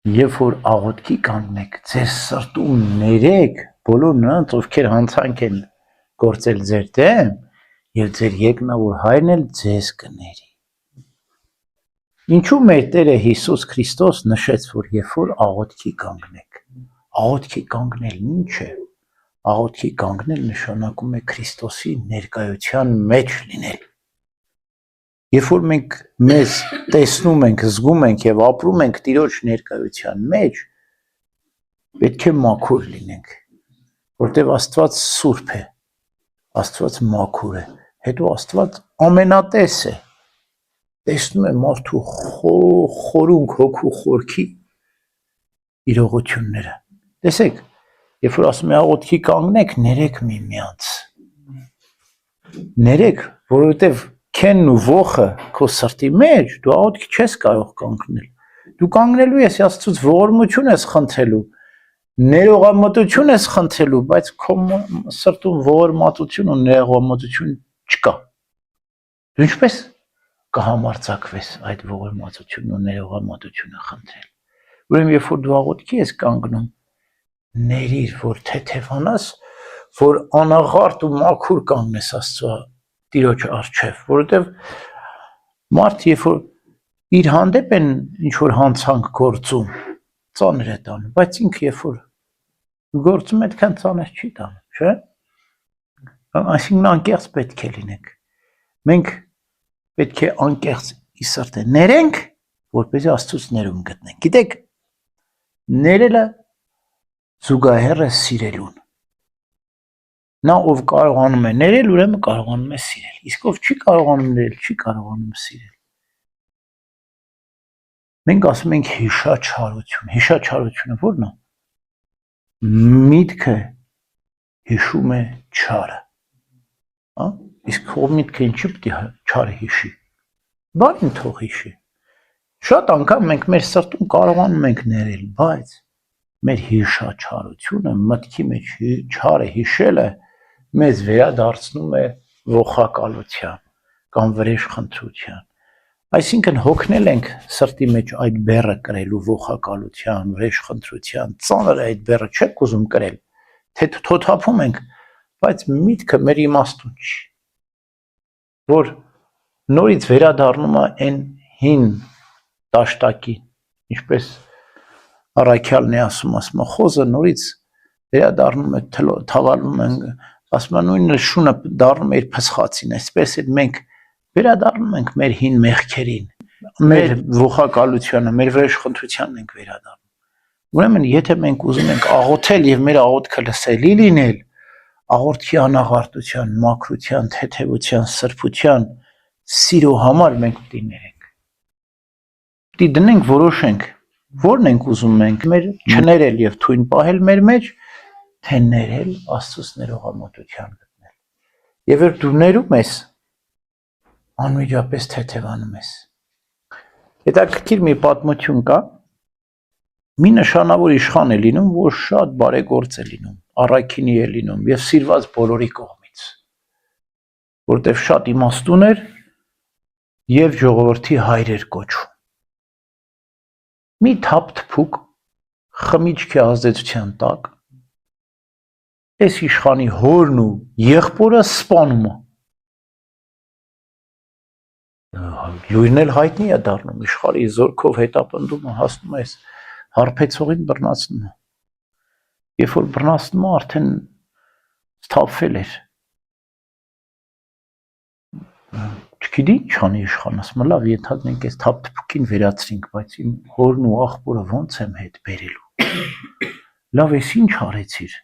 Երբ որ աղոթքի կանգնեք, ձեր սրտում ներեք բոլոր նրանց, ովքեր հանցանք են գործել ձեր դեմ, եւ ձեր երկնավոր հայրն էլ ձեզ կների։ Ինչու մեր Տերը Հիսուս Քրիստոս նշեց, որ երբ որ աղոթքի կանգնեք, աղոթքի կանգնելն ինչ է։ Աղոթքի կանգնել նշանակում է Քրիստոսի ներկայության մեջ լինել։ Երբ որ մենք մեզ տեսնում ենք, զգում ենք եւ ապրում ենք Տիրոջ ներկայության մեջ, պետք է մաքուր լինենք, որտեղ Աստված սուրբ է, Աստված մաքուր է, հետո Աստված ամենատես է, տեսնում է մարդու խորունկ հոգու խորքի իրողությունները։ Տեսեք, երբ որ ասում է աղոթքի կանգնեք, ներեք միմյանց։ Ներեք, որովհետև քենն ու ոխը քո սրտի մեջ, դու աղոթքի չես կարող կանգնել։ Դու կանգնելու ես Աստծուց ողորմություն ես խնդրելու, ներողամտություն ես խնդրելու, բայց քո սրտում ողորմածություն ու ներողամտություն չկա։ Դու ինչպես կհամարձակվես այդ ողորմածությունն ու ներողամտությունը խնդրել։ Ուրեմն երբ որ դու աղոթքի ես կանգնում, ներիր, որ թեթևանաս, որ անաղարտ ու մաքուր կանգնես Աստծո Տիրոջ առջև, որովհետև մարդ երբ որ իր հանդեպ են ինչ որ հանցանք գործում, ծանր է տանում, բայց ինքը երբ որ գործում այդքան ծանր չի տանում, չէ՞։ Այսինքն անկեղծ պետք է լինենք։ Մենք պետք է անկեղծ ի սրտե ներենք, որպեսզի Աստծուց ներում գտնենք։ Գիտեք, ներելը զուգահեռ է սիրելուն։ Նա ով կարողանում է ներել, ուրեմն կարողանում է սիրել։ Իսկ ով չի կարողանում ներել, չի կարողանում սիրել։ Մենք ասում ենք հիշաչարություն։ Հիշաչարությունը ո՞րն է։ Միտքը հիշում է չարը։ Հա? Իսկ ով միտքը ինչի պետք է չարը հիշի։ Բանին թող հիշի։ Շատ անգամ մենք մեր սրտում կարողանում ենք ներել, բայց մեր հիշաչարությունը, մտքի մեջ չարը հիշելը մեզ վերադարձնում է ողակալության կամ վրեժխնդրության։ Այսինքն հոգնել ենք սրտի մեջ այդ բեռը կրելու ողակալության, վրեժխնդրության, ծանր այդ բեռը չեք ուզում կրել, թե թոթափում ենք, բայց միտքը մեր իմաստուն չի, որ նորից վերադառնում է այն հին դաշտակին, ինչպես Առաքյալն է ասում, խոզը նորից վերադառնում է, թավալվում են, ասում են նույնը շունը դառնում է իր փսխացին, այսպես էլ մենք վերադառնում ենք մեր հին մեղքերին, մեր ողակալությանը, մեր վրեժխնդրությանն ենք վերադառնում։ Ուրեմն, եթե մենք ուզում ենք աղոթել եւ մեր աղոթքը լսելի լինել, աղոթքի անաղարտության, մաքրության, թեթևության, սրբության, սիրո համար մենք պետք է ներենք։ Պետք է դնենք, որոշենք, որն ենք ուզում մենք մեր չներել եւ թույն պահել մեր մեջ, թե ներել Աստծուց ներողամտության գտնել։ Եվ երբ դու ներում ես, անմիջապես թեթևանում ես։ Հետաքրքիր մի պատմություն կա։ Մի նշանավոր իշխան է լինում, որ շատ բարեգործ է լինում, առաքինի է լինում եւ սիրված բոլորի կողմից, որտեղ շատ իմաստուն էր եւ ժողովրդի հայր էր կոչվում։ Մի թափթփուկ խմիչքի ազդեցության տակ այս իշխանի հորն ու եղբորը սպանում է։ Լույրն էլ հայտնի է դառնում, իշխանի զորքով հետապնդում է, հասնում է հարբեցողին բռնացնում է։ Երբ որ բռնացնում է, արդեն սթափվել էր։ Չգիտի ինչ անի իշխան, ասում է լավ, ենթադրենք այս թափթփուկին վերացրինք, բայց իմ հորն ու աղբորը ո՞նց եմ հետ բերելու։ Լավ, ես ինչ արեցիր։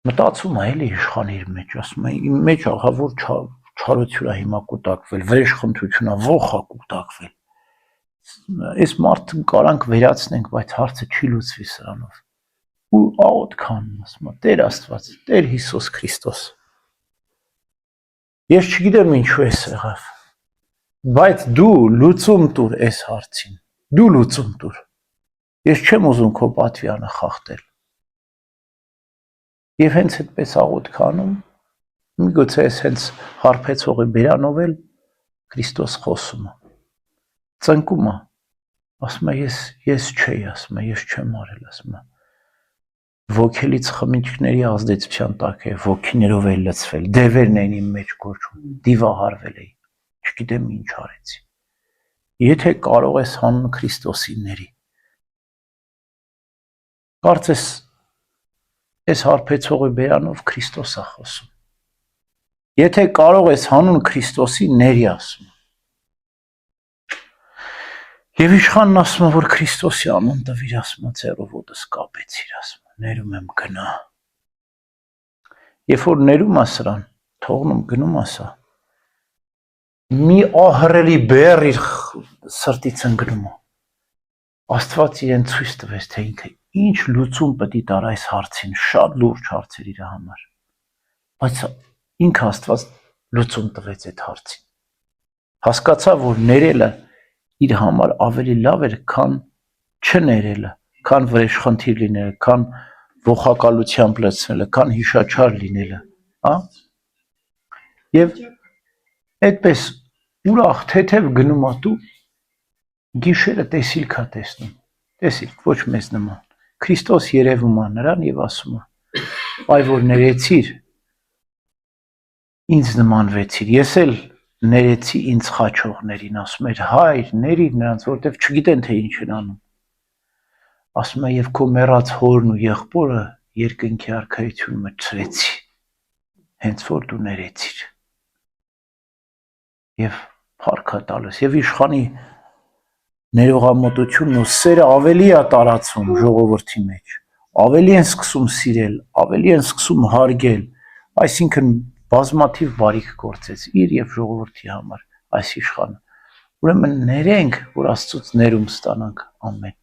Մտածում է էլի իշխան իր մեջ, ասում է իմ մեջ ահավոր չարություն է հիմա կուտակվել, վրեժխնդրություն է, ոխ է կուտակվել։ Այս մարդը կարանք վերացնենք, բայց հարցը չի լուծվի սրանով։ Ու աղոթք անում, ասում է Տեր Աստված, Տեր Հիսուս Քրիստոս։ Ես չգիտեմ ինչու էս եղավ, բայց դու լուծում տուր այս հարցին։ Դու լուծում տուր։ Ես չեմ ուզում քո պատվյանը խախտել։ Եվ հենց այդպես աղոթք անում, միգուցե ես հենց հարբեցողի բերանով էլ Քրիստոս խոսում է, ծնկում է, ասում է ես չէի, ասում է ես չեմ արել, ասում է ոգելից խմիչքների ազդեցության տակ է, ոգիներով է լցվել, դևերն էին իմ մեջ գործում, դիվահարվել էի, չգիտեմ ինչ արեցի։ Եթե կարող ես հանուն Քրիստոսի ների, կարծես այս հարբեցողի բերանով Քրիստոս է խոսում։ Եթե կարող ես հանուն Քրիստոսի ների ասում։ Եվ իշխանն ասում է, որ Քրիստոսի անուն տվիր, ասում է ձեռով ոտս կապեցիր, ասում է ներում եմ գնա։ Երբ որ ներում է սրան, թողնում գնում է սա, մի ահռելի բեռ իր սրտից ընկնում է։ Աստված իրեն ցույց տվեց, թե ինքը ինչ լուծում պետք է տար այս հարցին, շատ լուրջ հարց էր իր համար։ Բայց ինքը Աստված լուծում տվեց այդ հարցին։ Հասկացա, որ ներելը իր համար ավելի լավ էր, քան չներելը, քան վրեժխնդիր լինելը, քան ողակալությամբ լցնելը, քան հիշաչար լինելը, հա։ Եվ այդպես ուրախ թեթև գնում ա դու գիշերը տեսիլք ա տեսնում, տեսիլք ոչ մեզ նման, Քրիստոս երևում ա նրան եւ ասում ա, այ որ ներեցիր, ինձ նմանվեցիր, ես էլ ներեցի ինձ խաչողներին, ասում էր հայր, ների նրանց, որտեվ չգիտեն թե ինչ են անում, ասում է եւ քո մեռած հորն ու եղբորը երկնքի արքայությունը մտցրեցի, հենց որ դու ներեցիր, եւ փառքա տալիս, եւ իշխանի ներողամտությունն ու սերը ավելի է տարածվում ժողովրդի մեջ, ավելի են սկսում սիրել, ավելի են սկսում հարգել, այսինքն բազմաթիվ բարիք գործեց իր եւ ժողովրդի համար այս իշխանը, ուրեմն ներենք, որ Աստծուց ներում ստանանք, ամեն